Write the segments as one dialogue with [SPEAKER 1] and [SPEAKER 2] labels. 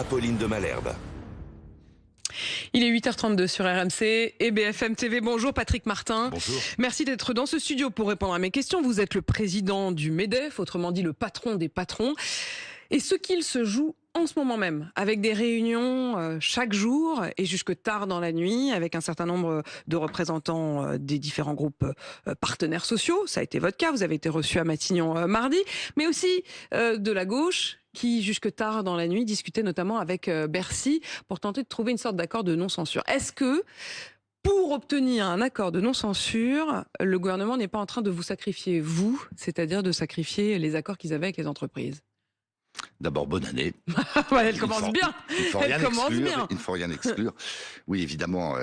[SPEAKER 1] Apolline de Malherbe.
[SPEAKER 2] Il est 8h32 sur RMC et BFM TV. Bonjour Patrick Martin.
[SPEAKER 1] Bonjour.
[SPEAKER 2] Merci d'être dans ce studio pour répondre à mes questions. Vous êtes le président du MEDEF, autrement dit le patron des patrons. Et ce qu'il se joue en ce moment même, avec des réunions chaque jour et jusque tard dans la nuit, avec un certain nombre de représentants des différents groupes partenaires sociaux. Ça a été votre cas, vous avez été reçu à Matignon mardi, mais aussi de la gauche, qui jusque tard dans la nuit discutait notamment avec Bercy pour tenter de trouver une sorte d'accord de non-censure. Est-ce que, pour obtenir un accord de non-censure, le gouvernement n'est pas en train de vous sacrifier, vous, c'est-à-dire de sacrifier les accords qu'ils avaient avec les entreprises?
[SPEAKER 3] D'abord, bonne année.
[SPEAKER 2] Ouais, elle commence bien.
[SPEAKER 3] Il ne faut rien exclure. Oui, évidemment,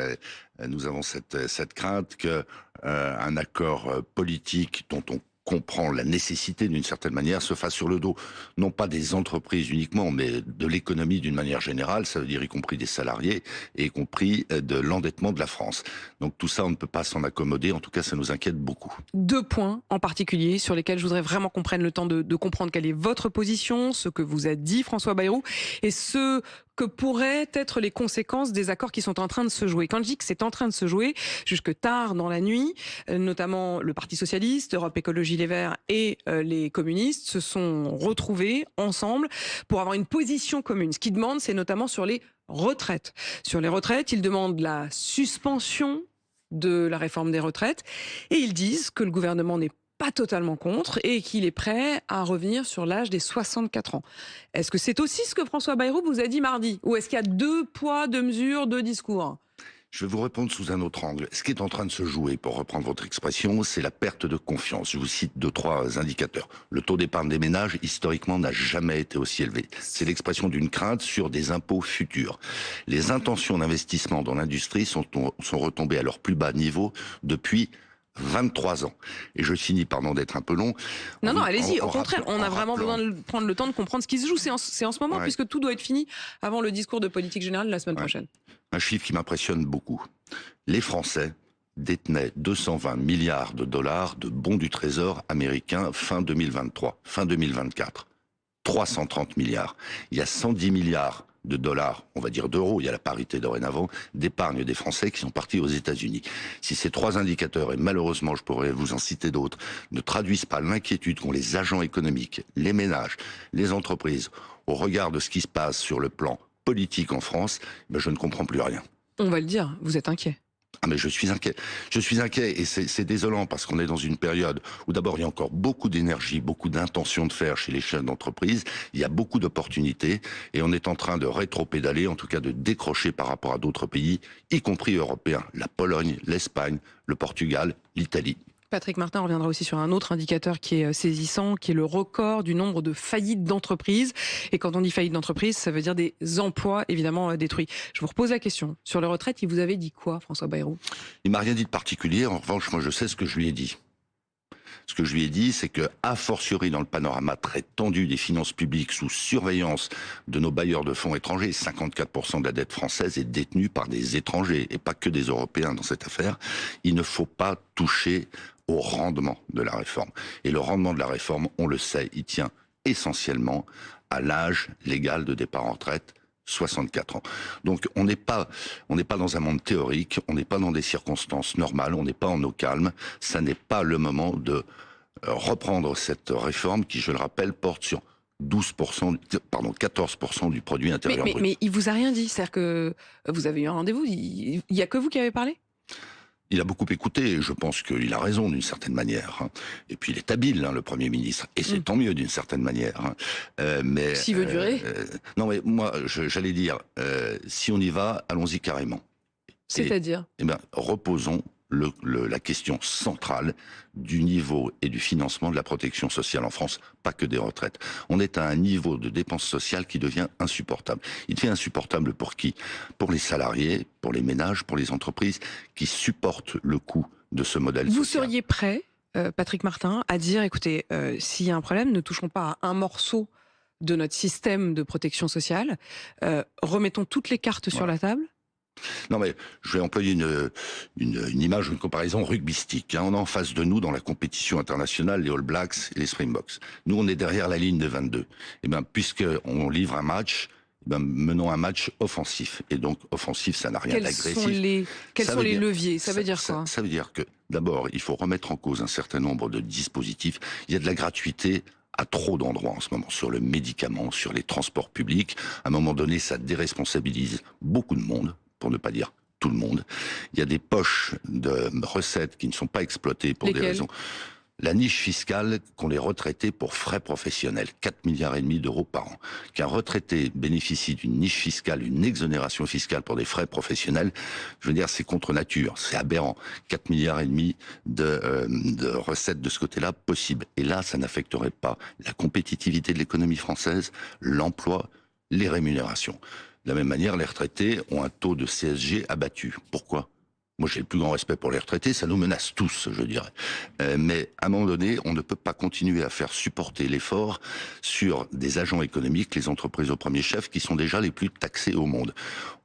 [SPEAKER 3] nous avons cette crainte qu'un accord politique dont on comprend la nécessité d'une certaine manière se fasse sur le dos, non pas des entreprises uniquement, mais de l'économie d'une manière générale, ça veut dire y compris des salariés et y compris de l'endettement de la France. Donc tout ça, on ne peut pas s'en accommoder, en tout cas ça nous inquiète beaucoup.
[SPEAKER 2] Deux points en particulier sur lesquels je voudrais vraiment qu'on prenne le temps de comprendre quelle est votre position, ce que vous a dit François Bayrou et ce que pourraient être les conséquences des accords qui sont en train de se jouer. Quand je dis que c'est en train de se jouer, jusque tard dans la nuit, notamment le Parti Socialiste, Europe Écologie Les Verts et les communistes se sont retrouvés ensemble pour avoir une position commune. Ce qu'ils demandent, c'est notamment sur les retraites. Sur les retraites, ils demandent la suspension de la réforme des retraites et ils disent que le gouvernement n'est pas totalement contre et qu'il est prêt à revenir sur l'âge des 64 ans. Est-ce que c'est aussi ce que François Bayrou vous a dit mardi? Ou est-ce qu'il y a deux poids, deux mesures, deux discours?
[SPEAKER 3] Je vais vous répondre sous un autre angle. Ce qui est en train de se jouer, pour reprendre votre expression, c'est la perte de confiance. Je vous cite 2-3 indicateurs. Le taux d'épargne des ménages, historiquement, n'a jamais été aussi élevé. C'est l'expression d'une crainte sur des impôts futurs. Les intentions d'investissement dans l'industrie sont retombées à leur plus bas niveau depuis 23 ans. Et je finis, pardon d'être un peu long.
[SPEAKER 2] Non, allez-y. Au contraire, on a vraiment besoin de prendre le temps de comprendre ce qui se joue. C'est en ce moment, puisque tout doit être fini avant le discours de politique générale de la semaine prochaine.
[SPEAKER 3] Un chiffre qui m'impressionne beaucoup. Les Français détenaient 220 milliards de dollars de bons du Trésor américain fin 2023, fin 2024. 330 milliards. Il y a 110 milliards de dollars, on va dire d'euros, il y a la parité dorénavant, d'épargne des Français qui sont partis aux États-Unis. Si ces trois indicateurs, et malheureusement je pourrais vous en citer d'autres, ne traduisent pas l'inquiétude qu'ont les agents économiques, les ménages, les entreprises, au regard de ce qui se passe sur le plan politique en France, je ne comprends plus rien.
[SPEAKER 2] On va le dire, vous êtes inquiet.
[SPEAKER 3] Ah mais je suis inquiet. Je suis inquiet et c'est désolant parce qu'on est dans une période où d'abord il y a encore beaucoup d'énergie, beaucoup d'intention de faire chez les chefs d'entreprise, il y a beaucoup d'opportunités et on est en train de rétro-pédaler, en tout cas de décrocher par rapport à d'autres pays, y compris européens, la Pologne, l'Espagne, le Portugal, l'Italie.
[SPEAKER 2] Patrick Martin reviendra aussi sur un autre indicateur qui est saisissant, qui est le record du nombre de faillites d'entreprises. Et quand on dit faillite d'entreprise, ça veut dire des emplois évidemment détruits. Je vous repose la question. Sur les retraites, il vous avait dit quoi, François Bayrou?
[SPEAKER 3] Il m'a rien dit de particulier. En revanche, moi je sais ce que je lui ai dit. Ce que je lui ai dit, c'est que, a fortiori dans le panorama très tendu des finances publiques sous surveillance de nos bailleurs de fonds étrangers, 54% de la dette française est détenue par des étrangers et pas que des Européens dans cette affaire, il ne faut pas toucher au rendement de la réforme. Et le rendement de la réforme, on le sait, il tient essentiellement à l'âge légal de départ en retraite, 64 ans. Donc on n'est pas dans un monde théorique, on n'est pas dans des circonstances normales, on n'est pas en eau calme, ça n'est pas le moment de reprendre cette réforme qui, je le rappelle, porte sur 14% du produit intérieur brut.
[SPEAKER 2] Mais il vous a rien dit, c'est-à-dire que vous avez eu un rendez-vous, il y a que vous qui avez parlé?
[SPEAKER 3] Il a beaucoup écouté et je pense qu'il a raison d'une certaine manière. Et puis il est habile, le Premier ministre. Et c'est tant mieux d'une certaine manière. Mais
[SPEAKER 2] s'il veut durer.
[SPEAKER 3] Non mais moi, j'allais dire, si on y va, allons-y carrément.
[SPEAKER 2] C'est-à-dire
[SPEAKER 3] reposons la question centrale du niveau et du financement de la protection sociale en France, pas que des retraites. On est à un niveau de dépenses sociales qui devient insupportable. Il devient insupportable pour qui? Pour les salariés, pour les ménages, pour les entreprises qui supportent le coût de ce modèle social.
[SPEAKER 2] Vous seriez prêt, Patrick Martin, à dire, écoutez, s'il y a un problème, ne touchons pas à un morceau de notre système de protection sociale, remettons toutes les cartes sur la table?
[SPEAKER 3] Non mais je vais employer une image, une comparaison rugbystique. On est en face de nous dans la compétition internationale, les All Blacks et les Springboks. Nous on est derrière la ligne de 22. Et puisqu'on livre un match, Ben, menons un match offensif. Et donc, offensif, ça n'a rien d'agressif.
[SPEAKER 2] Quels sont les leviers? Ça veut dire quoi?
[SPEAKER 3] Ça veut dire que, d'abord, il faut remettre en cause un certain nombre de dispositifs. Il y a de la gratuité à trop d'endroits en ce moment, sur le médicament, sur les transports publics. À un moment donné, ça déresponsabilise beaucoup de monde, pour ne pas dire tout le monde. Il y a des poches de recettes qui ne sont pas exploitées pour des raisons... La niche fiscale qu'ont les retraités pour frais professionnels, 4,5 milliards d'euros par an. Qu'un retraité bénéficie d'une niche fiscale, une exonération fiscale pour des frais professionnels, je veux dire, c'est contre nature, c'est aberrant. 4,5 milliards de recettes de ce côté-là possible. Et là, ça n'affecterait pas la compétitivité de l'économie française, l'emploi, les rémunérations. De la même manière, les retraités ont un taux de CSG abattu. Pourquoi ? Moi, j'ai le plus grand respect pour les retraités, ça nous menace tous, je dirais. Mais à un moment donné, on ne peut pas continuer à faire supporter l'effort sur des agents économiques, les entreprises au premier chef, qui sont déjà les plus taxés au monde.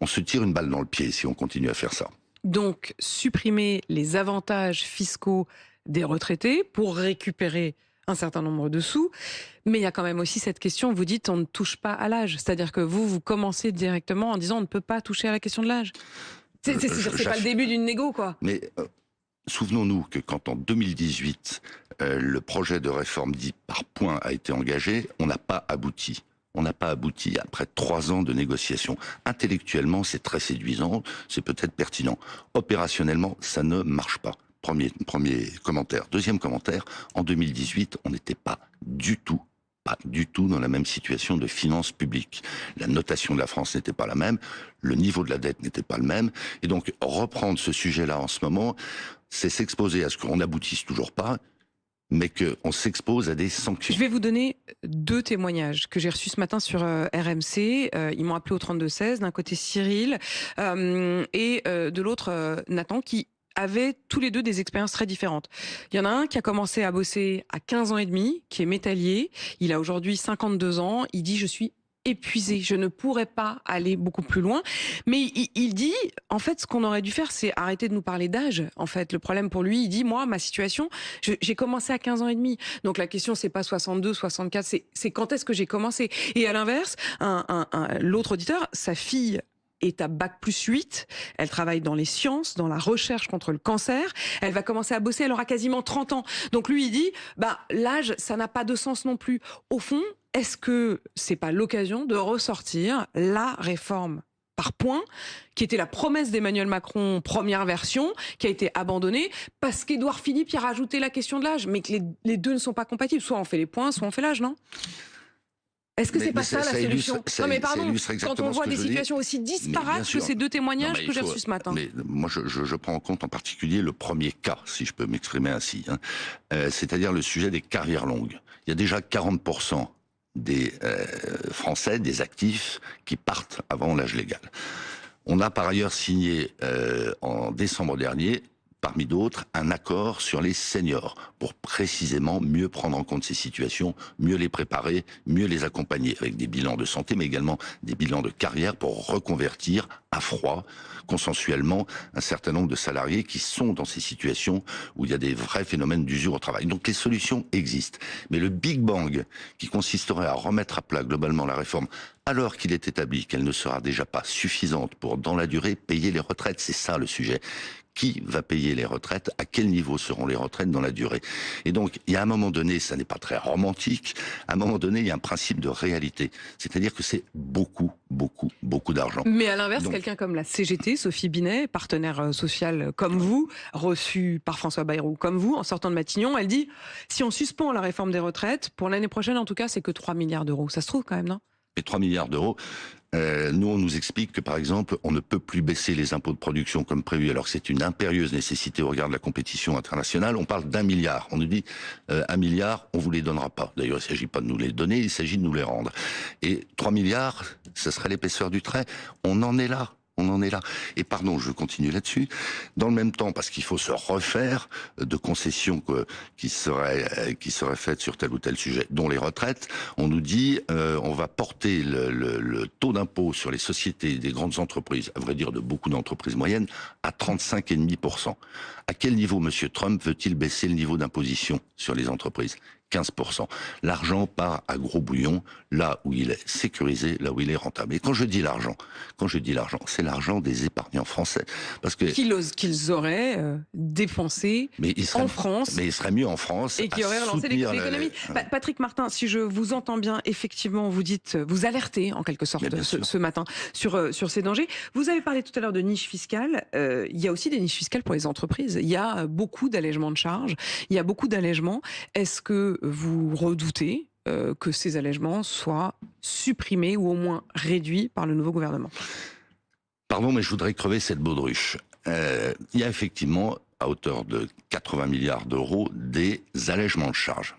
[SPEAKER 3] On se tire une balle dans le pied si on continue à faire ça.
[SPEAKER 2] Donc, supprimer les avantages fiscaux des retraités pour récupérer un certain nombre de sous. Mais il y a quand même aussi cette question, vous dites on ne touche pas à l'âge. C'est-à-dire que vous commencez directement en disant on ne peut pas toucher à la question de l'âge. C'est pas le début d'une négo, quoi.
[SPEAKER 3] Mais souvenons-nous que quand en 2018, le projet de réforme dit par points a été engagé, on n'a pas abouti. On n'a pas abouti après 3 ans de négociations. Intellectuellement, c'est très séduisant, c'est peut-être pertinent. Opérationnellement, ça ne marche pas. Premier commentaire. Deuxième commentaire, en 2018, on n'était pas du tout dans la même situation de finances publiques. La notation de la France n'était pas la même, le niveau de la dette n'était pas le même, et donc reprendre ce sujet-là en ce moment, c'est s'exposer à ce qu'on n'aboutisse toujours pas, mais qu'on s'expose à des sanctions.
[SPEAKER 2] Je vais vous donner 2 témoignages que j'ai reçus ce matin sur RMC. Ils m'ont appelé au 32-16, d'un côté Cyril, et de l'autre Nathan, qui avaient tous les 2 des expériences très différentes. Il y en a un qui a commencé à bosser à 15 ans et demi, qui est métallier. Il a aujourd'hui 52 ans. Il dit « Je suis épuisé, je ne pourrais pas aller beaucoup plus loin ». Mais il dit, en fait, ce qu'on aurait dû faire, c'est arrêter de nous parler d'âge. En fait, le problème pour lui, il dit « Moi, ma situation, j'ai commencé à 15 ans et demi. Donc la question, c'est pas 62, 64, c'est quand est-ce que j'ai commencé ?» Et à l'inverse, l'autre auditeur, sa fille est à Bac+8, elle travaille dans les sciences, dans la recherche contre le cancer, elle va commencer à bosser, elle aura quasiment 30 ans. Donc lui, il dit, l'âge, ça n'a pas de sens non plus. Au fond, est-ce que c'est pas l'occasion de ressortir la réforme par points, qui était la promesse d'Emmanuel Macron, première version, qui a été abandonnée, parce qu'Édouard Philippe y a rajouté la question de l'âge, mais que les 2 ne sont pas compatibles. Soit on fait les points, soit on fait l'âge, non ? Est-ce que c'est pas ça la solution? Non mais pardon, quand on voit des situations aussi disparates que ces 2 témoignages que j'ai reçus ce matin.
[SPEAKER 3] Mais moi je prends en compte en particulier le premier cas, si je peux m'exprimer ainsi, c'est-à-dire le sujet des carrières longues. Il y a déjà 40% des Français, des actifs, qui partent avant l'âge légal. On a par ailleurs signé en décembre dernier, parmi d'autres, un accord sur les seniors pour précisément mieux prendre en compte ces situations, mieux les préparer, mieux les accompagner avec des bilans de santé, mais également des bilans de carrière pour reconvertir à froid, consensuellement, un certain nombre de salariés qui sont dans ces situations où il y a des vrais phénomènes d'usure au travail. Donc les solutions existent. Mais le Big Bang qui consisterait à remettre à plat globalement la réforme alors qu'il est établi qu'elle ne sera déjà pas suffisante pour, dans la durée, payer les retraites, c'est ça le sujet. Qui va payer les retraites? À quel niveau seront les retraites dans la durée? Et donc, il y a un moment donné, ça n'est pas très romantique, à un moment donné, il y a un principe de réalité. C'est-à-dire que c'est beaucoup d'argent.
[SPEAKER 2] Mais à l'inverse, quelqu'un comme la CGT, Sophie Binet, partenaire social comme vous, reçue par François Bayrou comme vous, en sortant de Matignon, elle dit, si on suspend la réforme des retraites, pour l'année prochaine, en tout cas, c'est que 3 milliards d'euros. Ça se trouve quand même, non?
[SPEAKER 3] Et 3 milliards d'euros, nous, on nous explique que, par exemple, on ne peut plus baisser les impôts de production comme prévu, alors que c'est une impérieuse nécessité au regard de la compétition internationale. On parle d'1 milliard. On nous dit 1 milliard, on vous les donnera pas. D'ailleurs, il ne s'agit pas de nous les donner, il s'agit de nous les rendre. Et 3 milliards, ce serait l'épaisseur du trait. On en est là. On en est là. Et pardon, je continue là-dessus. Dans le même temps, parce qu'il faut se refaire de concessions qui seraient faites sur tel ou tel sujet, dont les retraites, on nous dit on va porter le taux d'impôt sur les sociétés des grandes entreprises, à vrai dire de beaucoup d'entreprises moyennes, à 35,5%. À quel niveau M. Trump veut-il baisser le niveau d'imposition sur les entreprises? 15%. L'argent part à gros bouillon, là où il est sécurisé, là où il est rentable. Et quand je dis l'argent, c'est l'argent des épargnants français. Parce que
[SPEAKER 2] qu'ils auraient dépensé en France.
[SPEAKER 3] Mais il serait mieux en France.
[SPEAKER 2] Et qui aurait relancé l'économie. Patrick Martin, si je vous entends bien, effectivement, vous dites, vous alertez en quelque sorte ce matin sur ces dangers. Vous avez parlé tout à l'heure de niche fiscale. Il y a aussi des niches fiscales pour les entreprises. Il y a beaucoup d'allègements de charges. Il y a beaucoup d'allègements. Est-ce que vous redoutez que ces allègements soient supprimés ou au moins réduits par le nouveau gouvernement?
[SPEAKER 3] Pardon, mais je voudrais crever cette baudruche. Il y a effectivement, à hauteur de 80 milliards d'euros, des allègements de charges.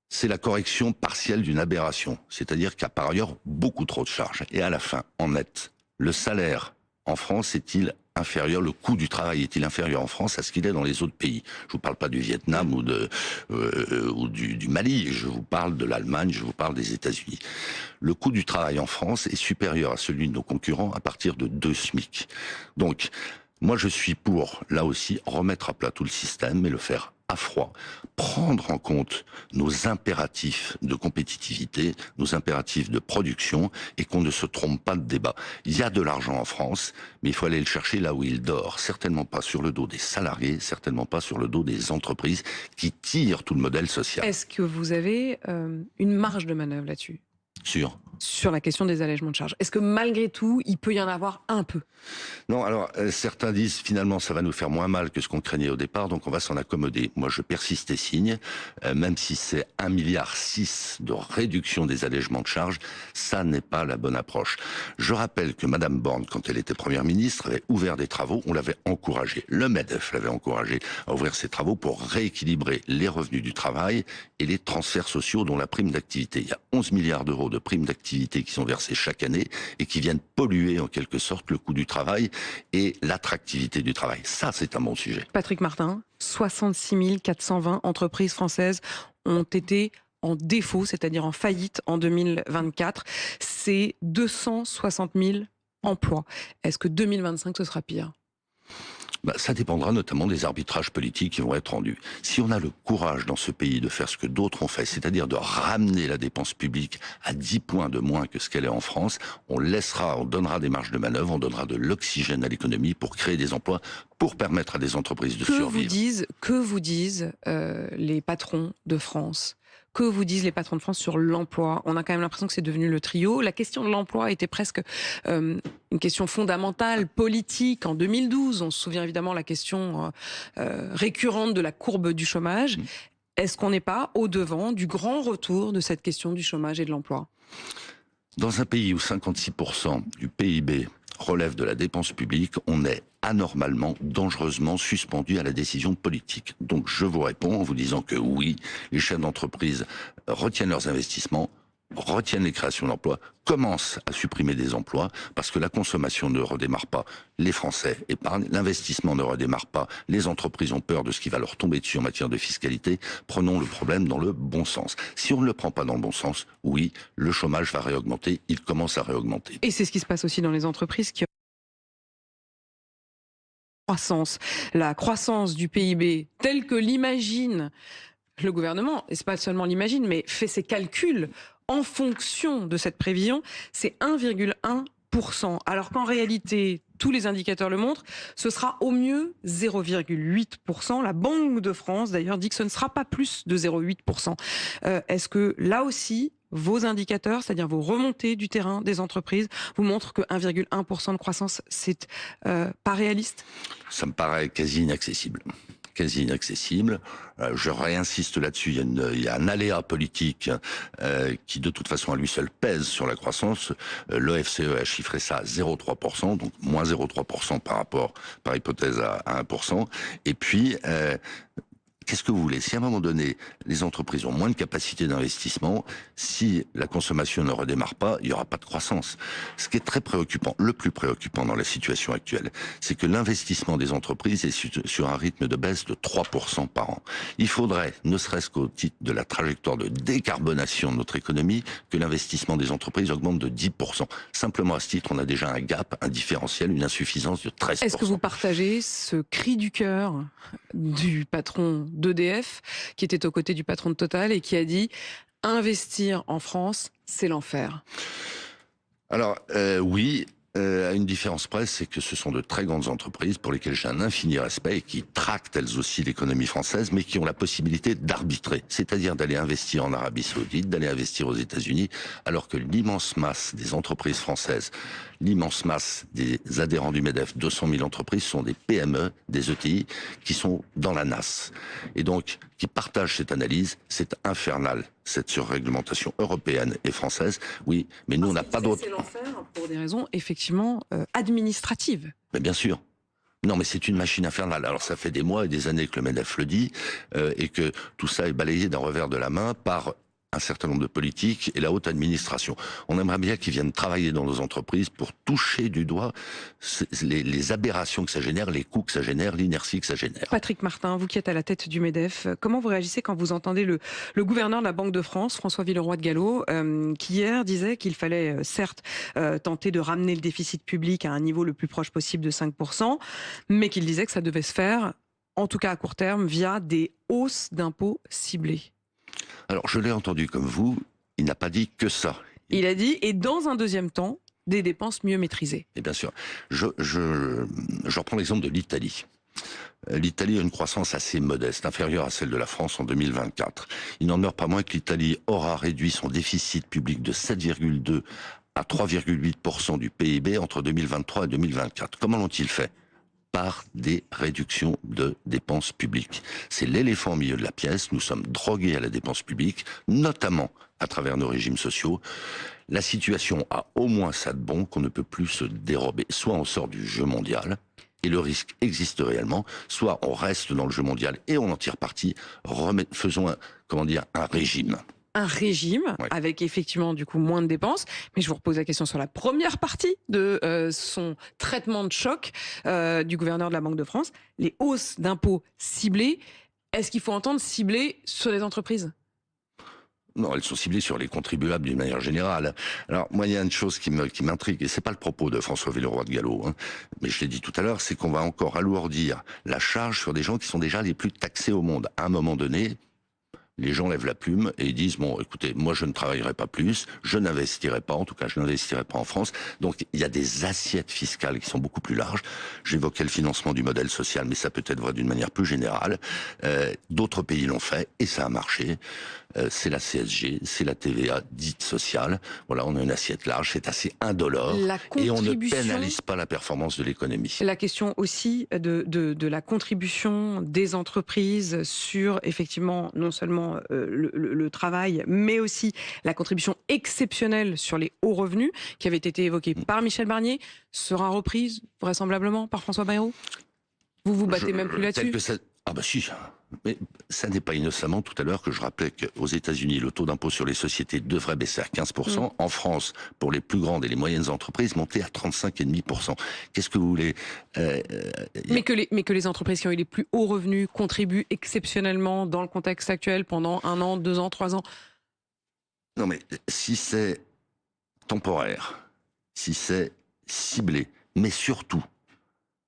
[SPEAKER 3] C'est la correction partielle d'une aberration, c'est-à-dire qu'il y a par ailleurs beaucoup trop de charges. Et à la fin, en net, le salaire en France est-il inférieur, le coût du travail est-il inférieur en France à ce qu'il est dans les autres pays? Je ne vous parle pas du Vietnam ou du Mali, je vous parle de l'Allemagne, je vous parle des États-Unis. Le coût du travail en France est supérieur à celui de nos concurrents à partir de 2 SMIC. Donc, moi je suis pour, là aussi, remettre à plat tout le système et le faire à froid, prendre en compte nos impératifs de compétitivité, nos impératifs de production, et qu'on ne se trompe pas de débat. Il y a de l'argent en France, mais il faut aller le chercher là où il dort. Certainement pas sur le dos des salariés, certainement pas sur le dos des entreprises qui tirent tout le modèle social.
[SPEAKER 2] Est-ce que vous avez une marge de manœuvre là-dessus ? Sur la question des allègements de charges. Est-ce que malgré tout, il peut y en avoir un peu?
[SPEAKER 3] Non, alors certains disent finalement ça va nous faire moins mal que ce qu'on craignait au départ, donc on va s'en accommoder. Moi je persiste et signe, même si c'est 1,6 milliard de réduction des allègements de charges, ça n'est pas la bonne approche. Je rappelle que Madame Borne, quand elle était Première ministre, avait ouvert des travaux, on l'avait encouragé, le MEDEF l'avait encouragé à ouvrir ses travaux pour rééquilibrer les revenus du travail et les transferts sociaux dont la prime d'activité. Il y a 11 milliards d'euros de primes d'activité qui sont versées chaque année et qui viennent polluer en quelque sorte le coût du travail et l'attractivité du travail. Ça, c'est un bon sujet.
[SPEAKER 2] Patrick Martin, 66 420 entreprises françaises ont été en défaut, c'est-à-dire en faillite en 2024. C'est 260 000 emplois. Est-ce que 2025, ce sera pire ?
[SPEAKER 3] Ça dépendra notamment des arbitrages politiques qui vont être rendus. Si on a le courage dans ce pays de faire ce que d'autres ont fait, c'est-à-dire de ramener la dépense publique à 10 points de moins que ce qu'elle est en France, on donnera des marges de manœuvre, on donnera de l'oxygène à l'économie pour créer des emplois, pour permettre à des entreprises de survivre.
[SPEAKER 2] Que vous disent les patrons de France ? Que vous disent les patrons de France sur l'emploi? On a quand même l'impression que c'est devenu le trio. La question de l'emploi était presque une question fondamentale, politique. En 2012, on se souvient évidemment la question récurrente de la courbe du chômage. Est-ce qu'on n'est pas au-devant du grand retour de cette question du chômage et de l'emploi?
[SPEAKER 3] Dans un pays où 56% du PIB relève de la dépense publique, on est anormalement, dangereusement suspendu à la décision politique. Donc je vous réponds en vous disant que oui, les chefs d'entreprise retiennent leurs investissements, retiennent les créations d'emplois, commencent à supprimer des emplois, parce que la consommation ne redémarre pas, les Français épargnent, l'investissement ne redémarre pas, les entreprises ont peur de ce qui va leur tomber dessus en matière de fiscalité. Prenons le problème dans le bon sens. Si on ne le prend pas dans le bon sens, oui, le chômage va réaugmenter, il commence à réaugmenter.
[SPEAKER 2] Et c'est ce qui se passe aussi dans les entreprises qui la croissance du PIB telle que l'imagine le gouvernement, et c'est pas seulement l'imagine, mais fait ses calculs en fonction de cette prévision, c'est 1,1%. Alors qu'en réalité, tous les indicateurs le montrent, ce sera au mieux 0,8%. La Banque de France, d'ailleurs, dit que ce ne sera pas plus de 0,8%. Est-ce que là aussi, vos indicateurs, c'est-à-dire vos remontées du terrain des entreprises, vous montrent que 1,1% de croissance, c'est pas réaliste?
[SPEAKER 3] Ça me paraît quasi inaccessible. Je réinsiste là-dessus, il y a un aléa politique qui de toute façon à lui seul pèse sur la croissance. L'OFCE a chiffré ça à 0,3%, donc moins 0,3% par hypothèse à 1%. Et puis, qu'est-ce que vous voulez? Si à un moment donné, les entreprises ont moins de capacité d'investissement, si la consommation ne redémarre pas, il n'y aura pas de croissance. Ce qui est très préoccupant, le plus préoccupant dans la situation actuelle, c'est que l'investissement des entreprises est sur un rythme de baisse de 3% par an. Il faudrait, ne serait-ce qu'au titre de la trajectoire de décarbonation de notre économie, que l'investissement des entreprises augmente de 10%. Simplement à ce titre, on a déjà un gap, un différentiel, une insuffisance de 13%.
[SPEAKER 2] Est-ce que vous partagez ce cri du cœur du patron d'EDF, qui était aux côtés du patron de Total et qui a dit « Investir en France, c'est l'enfer ».
[SPEAKER 3] Alors, oui, à une différence près, c'est que ce sont de très grandes entreprises pour lesquelles j'ai un infini respect et qui tractent elles aussi l'économie française, mais qui ont la possibilité d'arbitrer, c'est-à-dire d'aller investir en Arabie Saoudite, d'aller investir aux États-Unis, alors que l'immense masse des entreprises françaises, l'immense masse des adhérents du MEDEF, 200 000 entreprises, sont des PME, des ETI, qui sont dans la nasse. Et donc, qui partagent cette analyse, c'est infernal, cette surréglementation européenne et française. Oui, mais nous, on n'a pas d'autre...
[SPEAKER 2] C'est l'enfer pour des raisons, effectivement, administratives.
[SPEAKER 3] Mais bien sûr. Non, mais c'est une machine infernale. Alors, ça fait des mois et des années que le MEDEF le dit, et que tout ça est balayé d'un revers de la main par un certain nombre de politiques et la haute administration. On aimerait bien qu'ils viennent travailler dans nos entreprises pour toucher du doigt les aberrations que ça génère, les coûts que ça génère, l'inertie que ça génère.
[SPEAKER 2] Patrick Martin, vous qui êtes à la tête du MEDEF, comment vous réagissez quand vous entendez le gouverneur de la Banque de France, François Villeroy de Galhau, qui hier disait qu'il fallait certes tenter de ramener le déficit public à un niveau le plus proche possible de 5%, mais qu'il disait que ça devait se faire, en tout cas à court terme, via des hausses d'impôts ciblées?
[SPEAKER 3] Alors, je l'ai entendu comme vous, il n'a pas dit que ça.
[SPEAKER 2] Il a dit, et dans un deuxième temps, des dépenses mieux maîtrisées.
[SPEAKER 3] Et bien sûr. Je reprends l'exemple de l'Italie. L'Italie a une croissance assez modeste, inférieure à celle de la France en 2024. Il n'en demeure pas moins que l'Italie aura réduit son déficit public de 7,2 à 3,8% du PIB entre 2023 et 2024. Comment l'ont-ils fait ? Par des réductions de dépenses publiques. C'est l'éléphant au milieu de la pièce. Nous sommes drogués à la dépense publique, notamment à travers nos régimes sociaux. La situation a au moins ça de bon qu'on ne peut plus se dérober. Soit on sort du jeu mondial, et le risque existe réellement, soit on reste dans le jeu mondial et on en tire parti. Faisons un régime.
[SPEAKER 2] Un régime, oui, avec effectivement du coup moins de dépenses. Mais je vous repose la question sur la première partie de son traitement de choc du gouverneur de la Banque de France. Les hausses d'impôts ciblées, est-ce qu'il faut entendre ciblées sur les entreprises ?
[SPEAKER 3] Non, elles sont ciblées sur les contribuables d'une manière générale. Alors, moi, il y a une chose qui m'intrigue, et c'est pas le propos de François Villeroy de Galhau, hein, mais je l'ai dit tout à l'heure, c'est qu'on va encore alourdir la charge sur des gens qui sont déjà les plus taxés au monde. À un moment donné, les gens lèvent la plume et ils disent, bon, écoutez, moi je ne travaillerai pas plus, je n'investirai pas, en tout cas je n'investirai pas en France. Donc il y a des assiettes fiscales qui sont beaucoup plus larges. J'évoquais le financement du modèle social, mais ça peut être vrai d'une manière plus générale. D'autres pays l'ont fait et ça a marché. C'est la CSG, c'est la TVA dite sociale. Voilà, on a une assiette large, c'est assez indolore et on ne pénalise pas la performance de l'économie.
[SPEAKER 2] La question aussi de la contribution des entreprises sur effectivement non seulement le travail, mais aussi la contribution exceptionnelle sur les hauts revenus qui avait été évoquée par Michel Barnier sera reprise vraisemblablement par François Bayrou. Vous vous battez même plus là-dessus?
[SPEAKER 3] Ah bah si, mais ça n'est pas innocemment tout à l'heure que je rappelais qu'aux États-Unis, le taux d'impôt sur les sociétés devrait baisser à 15%. En France, pour les plus grandes et les moyennes entreprises, monter à 35,5%. Qu'est-ce que vous voulez
[SPEAKER 2] mais que les entreprises qui ont eu les plus hauts revenus contribuent exceptionnellement dans le contexte actuel pendant 1 an, 2 ans, 3 ans.
[SPEAKER 3] Non mais si c'est temporaire, si c'est ciblé, mais surtout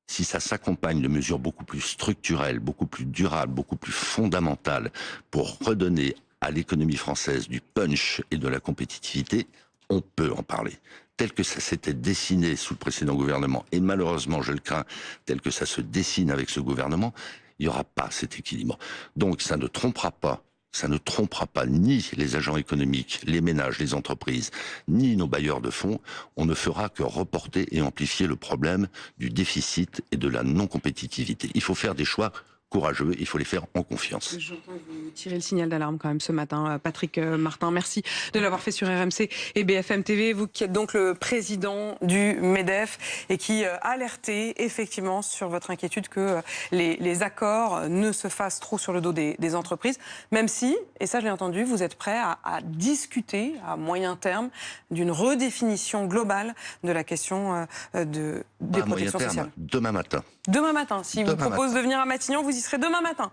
[SPEAKER 3] si ça s'accompagne de mesures beaucoup plus structurelles, beaucoup plus durables, beaucoup plus fondamentales pour redonner à l'économie française du punch et de la compétitivité, on peut en parler. Tel que ça s'était dessiné sous le précédent gouvernement, et malheureusement, je le crains, tel que ça se dessine avec ce gouvernement, il n'y aura pas cet équilibre. Donc ça ne trompera pas ni les agents économiques, les ménages, les entreprises, ni nos bailleurs de fonds. On ne fera que reporter et amplifier le problème du déficit et de la non-compétitivité. Il faut faire des choix courageux, il faut les faire en confiance.
[SPEAKER 2] J'entends que vous tirez le signal d'alarme quand même ce matin, Patrick Martin. Merci de l'avoir fait sur RMC et BFM TV. Vous qui êtes donc le président du MEDEF et qui alertez effectivement sur votre inquiétude que les accords ne se fassent trop sur le dos des entreprises, même si, et ça je l'ai entendu, vous êtes prêt à discuter à moyen terme d'une redéfinition globale de la question des protections sociales.
[SPEAKER 3] Demain matin.
[SPEAKER 2] Demain matin, si vous propose de venir à Matignon, vous y serez demain matin.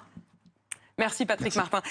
[SPEAKER 2] Merci Patrick Martin.